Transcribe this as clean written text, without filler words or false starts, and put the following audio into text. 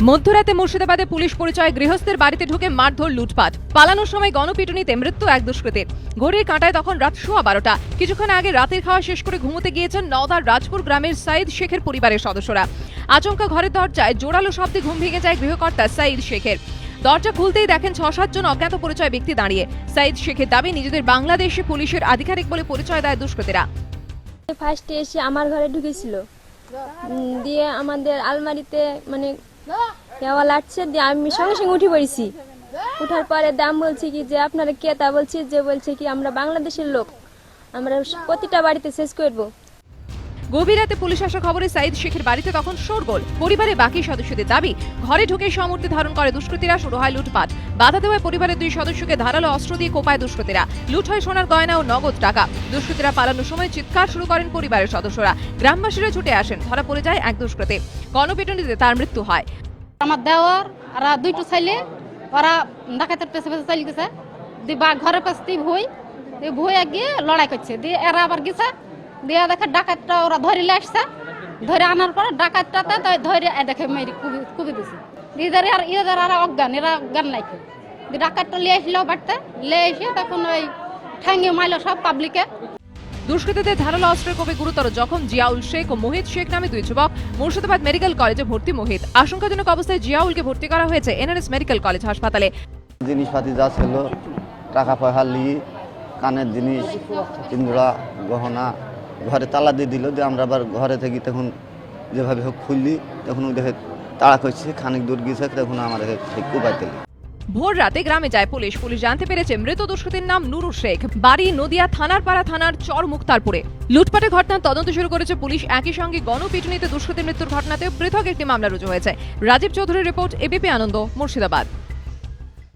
মধ্যরাতে মুর্শিদাবাদে পুলিশ পরিচয়ে গৃহস্থের বাড়িতে ঢুকে মারধর লুটপাট, পালানোর সময় গণপিটুনিতে মৃত্যু এক দুষ্কৃতীর। ঘড়ির কাঁটায় তখন রাত 12:15। কিছুক্ষণ আগে রাতের খাওয়া শেষ করে ঘুমোতে গিয়েছেন নওদার রাজপুর গ্রামের সাইদ শেখের পরিবারের সদস্যরা। আচমকা ঘরের দরজায় জোরালো শব্দে ঘুম ভেঙে যায় গৃহকর্তা সাইদ শেখের। দরজা খুলতেই দেখেন 6-7 জন অজ্ঞাত পরিচয় ব্যক্তি দাঁড়িয়ে। সাইদ শেখের দাবি, নিজেদের বাংলাদেশি পুলিশের আধিকারিক বলে পরিচয় দেয় দুষ্কৃতীরা। ফার্স্টে এসে আমার ঘরে ঢুকেছিল, দিয়ে আমাদের আলমারিতে মানে দেওয়া লাগছে, দিয়ে আমি সঙ্গে সঙ্গে উঠে পড়েছি। উঠার পরে দাম বলছি কি যে আপনারা কে, তা বলছি যে বলছে কি আমরা বাংলাদেশের লোক, আমরা প্রতিটা বাড়িতে শেষ করবো। গভীর রাতে পুলিশ আসা খবরে সাইদ শেখের বাড়িতে তখন শোরগোল। পরিবারের বাকি সদস্যদের দাবি, ঘরে ঢুকে সমূর্তি ধারণ করে দুষ্কৃতীরা, শুরু হয় লুটপাট। বাধা দেওয়ায় পরিবারের 2 সদস্যকে ধারালো অস্ত্র দিয়ে কোপায় দুষ্কৃতীরা। লুট হয় সোনার গয়না ও নগদ টাকা। দুষ্কৃতীরা পালানোর সময় চিৎকার শুরু করেন পরিবারের সদস্যরা। গ্রামবাসীরা ছুটে আসেন, ধরা পড়ে যায় এক দুষ্কৃতী। গণপিটুনিতে তার মৃত্যু হয়। আমার দেওয়ার আর 2টো ছেলে ওরা ডাকাতের পেছে পেছে চলে গেছে, দিয়ে ঘরের পাশে ভুই গিয়ে লড়াই করছে, দিয়ে এরা আবার গেছে, দিয়ে দেখে ডাকাতটা ওরা ধরে আসছে। ধরে আনার পর ডাকাতটাতে ধরে দেখে মেরে কুবি দিছে। এদের আর অজ্ঞান, এরা অজ্ঞান নাই। ডাকাতটা লিয়ে আসলো বাড়তে, লিয়ে এসে তখন ওই ঠ্যাঙ্গে মাইলো সব পাবলিকে। দুষ্কৃতীদের ধারালো অস্ত্রের কোপে গুরুতর জখম জিয়াউল শেখ ও মোহিত শেখ নামে 2 যুবক। মুর্শিদাবাদ মেডিকেল কলেজে ভর্তি মোহিত। আশঙ্কাজনক অবস্থায় জিয়াউলকে ভর্তি করা হয়েছে এনআরএস মেডিকেল কলেজ হাসপাতালে। জিনিসপাতি যা ছিল, টাকা পয়সা নিয়ে কানের জিনিস, পিঞ্জরা, গহনা ঘরে তালা দিয়ে দিল। যে আমরা আবার ঘরে থেকে তখন যেভাবে হোক খুললি, তখন ওই দেখে তাড়া করছে, খানিক দূর গিয়েছে, তখন আমাদেরকে ঠিক উপাইতে। ভোর রাতে গ্রামে যায় পুলিশ। জানতে পেরেছে মৃত দুষ্কৃতীর নাম নুরুল শেখ, বাড়ি নদিয়া থানার পাড়া থানার চর মুক্তারপুরে। লুটপাটের ঘটনার তদন্ত শুরু করেছে পুলিশ। একই সঙ্গে গণপিটুনিতে দুষ্কৃতীর মৃত্যুর ঘটনাতেও পৃথক একটি মামলা রুজু হয়েছে। রাজীব চৌধুরীর রিপোর্ট, এবিপি আনন্দ, মুর্শিদাবাদ।